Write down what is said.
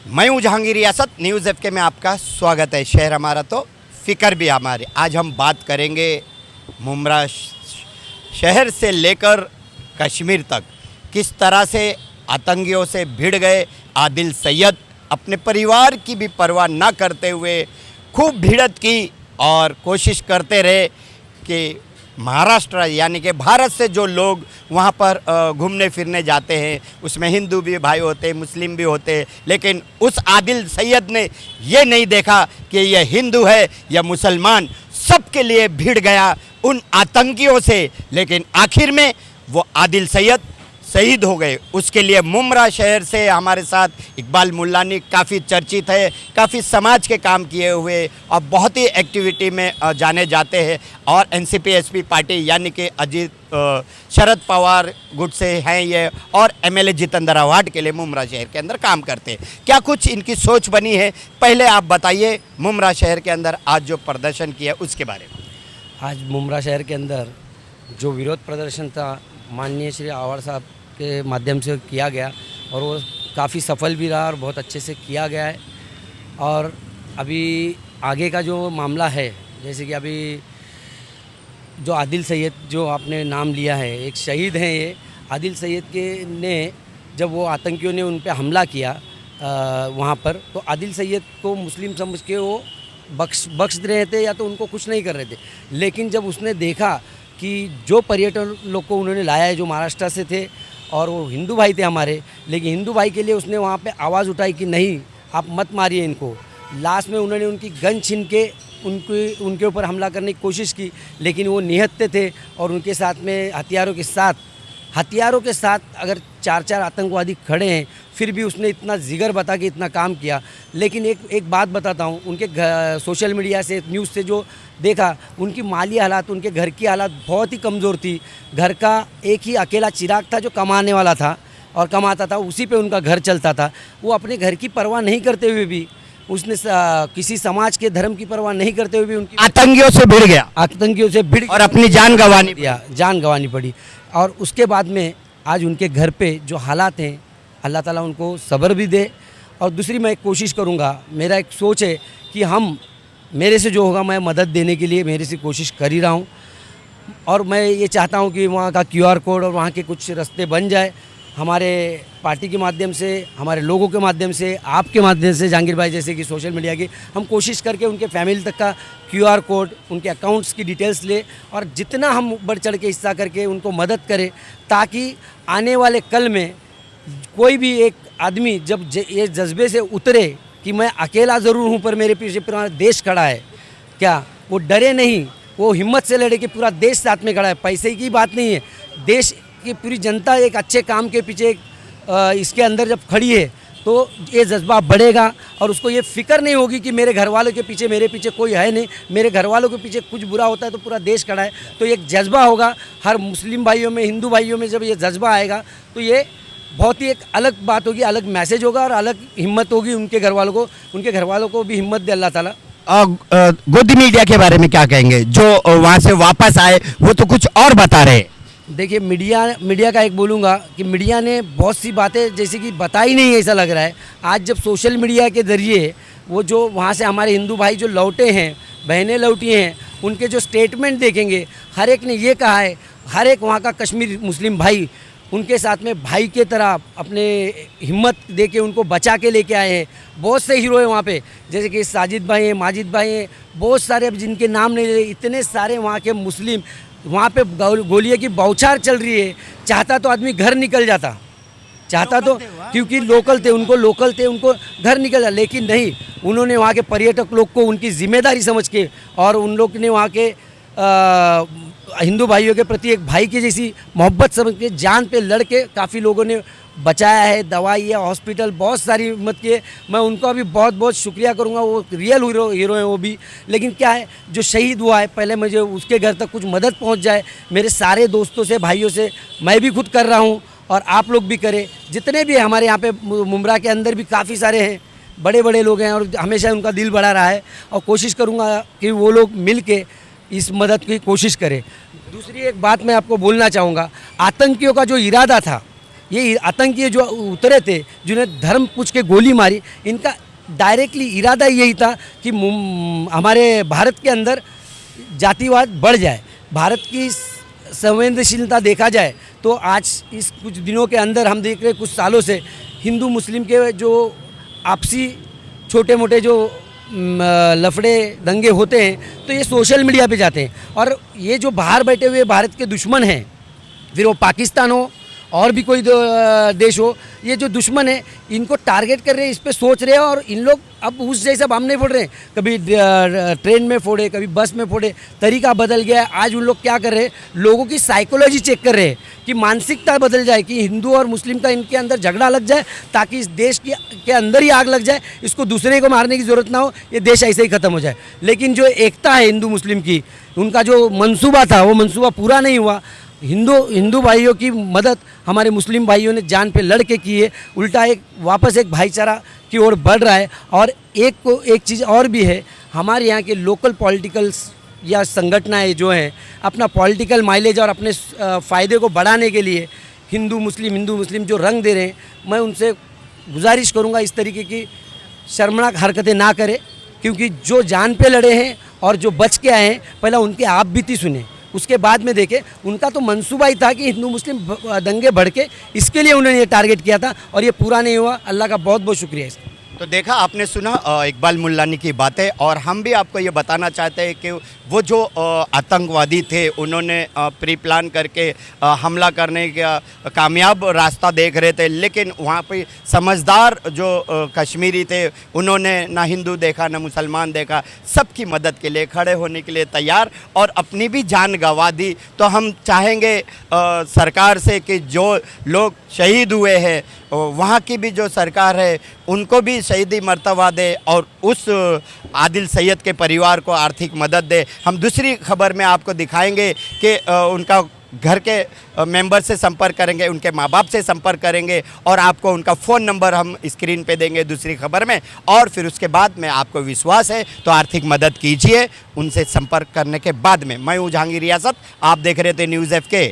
मैं हूं जहांगीर रियासत। न्यूज़ एफके में आपका स्वागत है। शहर हमारा तो फिक्र भी हमारी। आज हम बात करेंगे मुमरा शहर से लेकर कश्मीर तक किस तरह से आतंकियों से भिड़ गए आदिल सैयद, अपने परिवार की भी परवाह न करते हुए खूब भिड़त की और कोशिश करते रहे कि महाराष्ट्र यानी कि भारत से जो लोग वहाँ पर घूमने फिरने जाते हैं उसमें हिंदू भी भाई होते हैं, मुस्लिम भी होते हैं, लेकिन उस आदिल सैयद ने ये नहीं देखा कि ये हिंदू है या मुसलमान, सबके लिए भिड़ गया उन आतंकियों से। लेकिन आखिर में वो आदिल सैयद शहीद हो गए। उसके लिए मुमरा शहर से हमारे साथ इकबाल मुल्लानी काफ़ी चर्चित है, काफ़ी समाज के काम किए हुए और बहुत ही एक्टिविटी में जाने जाते हैं और एनसीपी एसपी पार्टी यानी कि अजीत शरद पवार गुट से हैं ये और एमएलए जितेंद्र आव्हाड के लिए मुमरा शहर के अंदर काम करते हैं। क्या कुछ इनकी सोच बनी है, पहले आप बताइए मुमरा शहर के अंदर आज जो प्रदर्शन किया उसके बारे में। आज मुमरा शहर के अंदर जो विरोध प्रदर्शन था माननीय श्री आव्हाड साहब के माध्यम से किया गया और वो काफ़ी सफल भी रहा और बहुत अच्छे से किया गया है। और अभी आगे का जो मामला है, जैसे कि अभी जो आदिल सैयद जो आपने नाम लिया है, एक शहीद हैं ये आदिल सैयद के ने जब वो आतंकियों ने उन पे हमला किया वहाँ पर, तो आदिल सैयद को मुस्लिम समझ के वो बख्श रहे थे या तो उनको कुछ नहीं कर रहे थे। लेकिन जब उसने देखा कि जो पर्यटन लोग को उन्होंने लाया है जो महाराष्ट्र से थे और वो हिंदू भाई थे हमारे, लेकिन हिंदू भाई के लिए उसने वहाँ पे आवाज़ उठाई कि नहीं आप मत मारिए इनको। लास्ट में उन्होंने उनकी गन छीन के उनके ऊपर हमला करने की कोशिश की, लेकिन वो निहत्थे थे और उनके साथ में हथियारों के साथ अगर 4 आतंकवादी खड़े हैं फिर भी उसने इतना जिगर बता के इतना काम किया। लेकिन एक बात बताता हूँ, उनके सोशल मीडिया से न्यूज़ से जो देखा, उनकी माली हालात, उनके घर की हालात बहुत ही कमज़ोर थी। घर का एक ही अकेला चिराग था जो कमाने वाला था और कमाता था, उसी पे उनका घर चलता था। वो अपने घर की परवाह नहीं करते हुए भी, उसने किसी समाज के धर्म की परवाह नहीं करते हुए भी उनकी आतंकियों से भिड़ और अपनी जान गंवानी पड़ी। और उसके बाद में आज उनके घर पे जो हालात हैं, अल्लाह ताला उनको सब्र भी दे। और दूसरी मैं एक कोशिश करूँगा, मेरा एक सोच है कि मेरे से जो होगा मैं मदद देने के लिए मेरे से कोशिश कर ही रहा हूँ। और मैं ये चाहता हूँ कि वहाँ का QR कोड और वहाँ के कुछ रास्ते बन जाए हमारे पार्टी के माध्यम से, हमारे लोगों के माध्यम से, आपके माध्यम से, जहांगीर भाई जैसे कि सोशल मीडिया की, हम कोशिश करके उनके फैमिली तक का QR कोड, उनके अकाउंट्स की डिटेल्स ले और जितना हम बढ़ चढ़ के हिस्सा करके उनको मदद करें, ताकि आने वाले कल में कोई भी एक आदमी जब ये जज्बे से उतरे कि मैं अकेला ज़रूर हूँ पर मेरे पीछे पूरा देश खड़ा है, क्या वो डरे नहीं, वो हिम्मत से लड़े कि पूरा देश साथ में खड़ा है। पैसे की बात नहीं है, देश की पूरी जनता एक अच्छे काम के पीछे इसके अंदर जब खड़ी है तो ये जज्बा बढ़ेगा और उसको ये फिक्र नहीं होगी कि मेरे घर वालों के पीछे मेरे पीछे कोई है नहीं, मेरे घर वालों के पीछे कुछ बुरा होता है तो पूरा देश खड़ा है। तो एक जज्बा होगा हर मुस्लिम भाइयों में, हिंदू भाइयों में। जब ये जज्बा आएगा तो ये बहुत ही एक अलग बात होगी, अलग मैसेज होगा और अलग हिम्मत होगी उनके घर वालों को भी हिम्मत दे अल्लाह ताला। गोदी मीडिया के बारे में क्या कहेंगे? जो वहाँ से वापस आए वो तो कुछ और बता रहे। देखिए, मीडिया का एक बोलूँगा कि मीडिया ने बहुत सी बातें जैसे कि बताई नहीं, ऐसा लग रहा है। आज जब सोशल मीडिया के ज़रिए वो जो वहाँ से हमारे हिंदू भाई जो लौटे हैं, बहनें लौटी हैं, उनके जो स्टेटमेंट देखेंगे, हर एक ने ये कहा है, हर एक वहाँ का कश्मीर मुस्लिम भाई उनके साथ में भाई के तरह अपने हिम्मत दे के उनको बचा के लेके आए हैं। बहुत से हीरो हैं वहाँ पे, जैसे कि साजिद भाई हैं, माजिद भाई हैं, बहुत सारे, अब जिनके नाम नहीं ले, इतने सारे वहाँ के मुस्लिम। वहाँ पे गोलियों की बौछार चल रही है, चाहता तो आदमी घर निकल जाता, चाहता तो, क्योंकि लोकल थे, उनको घर निकल जाता, लेकिन नहीं, उन्होंने वहाँ के पर्यटक लोग को उनकी जिम्मेदारी समझ के और उन लोग ने वहाँ के हिंदू भाइयों के प्रति एक भाई की जैसी मोहब्बत समझ के जान पे लड़ के काफ़ी लोगों ने बचाया है, दवाई है, हॉस्पिटल, बहुत सारी हिम्मत की है। मैं उनका भी बहुत बहुत शुक्रिया करूंगा, वो रियल हीरो हैं वो भी। लेकिन क्या है, जो शहीद हुआ है पहले मुझे उसके घर तक कुछ मदद पहुंच जाए। मेरे सारे दोस्तों से, भाइयों से मैं भी खुद कर रहा हूं और आप लोग भी करें, जितने भी हमारे यहाँ पे मुमरा के अंदर भी काफ़ी सारे हैं, बड़े बड़े लोग हैं और हमेशा उनका दिल बड़ा रहा है और कोशिश करूँगा कि वो लोग मिल के इस मदद की कोशिश करें। दूसरी एक बात मैं आपको बोलना चाहूँगा, आतंकियों का जो इरादा था ये आतंकी जो उतरे थे, जिन्हें धर्म पूछ के गोली मारी, इनका डायरेक्टली इरादा यही था कि हमारे भारत के अंदर जातिवाद बढ़ जाए, भारत की संवेदनशीलता देखा जाए। तो आज इस कुछ दिनों के अंदर हम देख रहे कुछ सालों से हिंदू मुस्लिम के जो आपसी छोटे मोटे जो लफड़े दंगे होते हैं, तो ये सोशल मीडिया पे जाते हैं। और ये जो बाहर बैठे हुए भारत के दुश्मन हैं, फिर वो पाकिस्तान हो और भी कोई देश हो, ये जो दुश्मन है इनको टारगेट कर रहे हैं, इस पे सोच रहे हैं। और इन लोग अब उस जैसा बम नहीं फोड़ रहे हैं, कभी ट्रेन में फोड़े, कभी बस में फोड़े, तरीका बदल गया है। आज उन लोग क्या कर रहे हैं, लोगों की साइकोलॉजी चेक कर रहे हैं कि मानसिकता बदल जाए, कि हिंदू और मुस्लिम का इनके अंदर झगड़ा लग जाए, ताकि इस देश के अंदर ही आग लग जाए, इसको दूसरे को मारने की ज़रूरत ना हो, ये देश ऐसे ही ख़त्म हो जाए। लेकिन जो एकता है हिंदू मुस्लिम की, उनका जो मंसूबा था वो मंसूबा पूरा नहीं हुआ। हिंदू भाइयों की मदद हमारे मुस्लिम भाइयों ने जान पे लड़ के की है, उल्टा वापस एक भाईचारा की ओर बढ़ रहा है। और एक चीज़ और भी है, हमारे यहाँ के लोकल पॉलिटिकल्स या संगठनाएं जो हैं, अपना पॉलिटिकल माइलेज और अपने फ़ायदे को बढ़ाने के लिए हिंदू मुस्लिम जो रंग दे रहे हैं, मैं उनसे गुजारिश करूँगा इस तरीके की शर्मनाक हरकतें ना करें। क्योंकि जो जान पे लड़े हैं और जो बच के आए हैं, पहले उनके आप बीती सुने, उसके बाद में देखें। उनका तो मंसूबा ही था कि हिंदू मुस्लिम दंगे भड़के, इसके लिए उन्होंने ये टारगेट किया था और ये पूरा नहीं हुआ। अल्लाह का बहुत बहुत शुक्रिया इसका। तो देखा आपने, सुना इकबाल मुल्लानी की बातें, और हम भी आपको ये बताना चाहते हैं कि वो जो आतंकवादी थे, उन्होंने प्री प्लान करके हमला करने का कामयाब रास्ता देख रहे थे, लेकिन वहाँ पे समझदार जो कश्मीरी थे, उन्होंने ना हिंदू देखा ना मुसलमान देखा, सबकी मदद के लिए खड़े होने के लिए तैयार, और अपनी भी जान गंवा दी। तो हम चाहेंगे सरकार से कि जो लोग शहीद हुए हैं, वहाँ की भी जो सरकार है उनको भी शहीदी मर्तबा दे और उस आदिल सैयद के परिवार को आर्थिक मदद दे। हम दूसरी खबर में आपको दिखाएंगे कि उनका घर के मेंबर से संपर्क करेंगे, उनके माँ बाप से संपर्क करेंगे, और आपको उनका फ़ोन नंबर हम स्क्रीन पे देंगे दूसरी खबर में। और फिर उसके बाद में आपको विश्वास है तो आर्थिक मदद कीजिए उनसे संपर्क करने के बाद में। मैं हूँ जहांगीर रियासत, आप देख रहे थे न्यूज़ FK।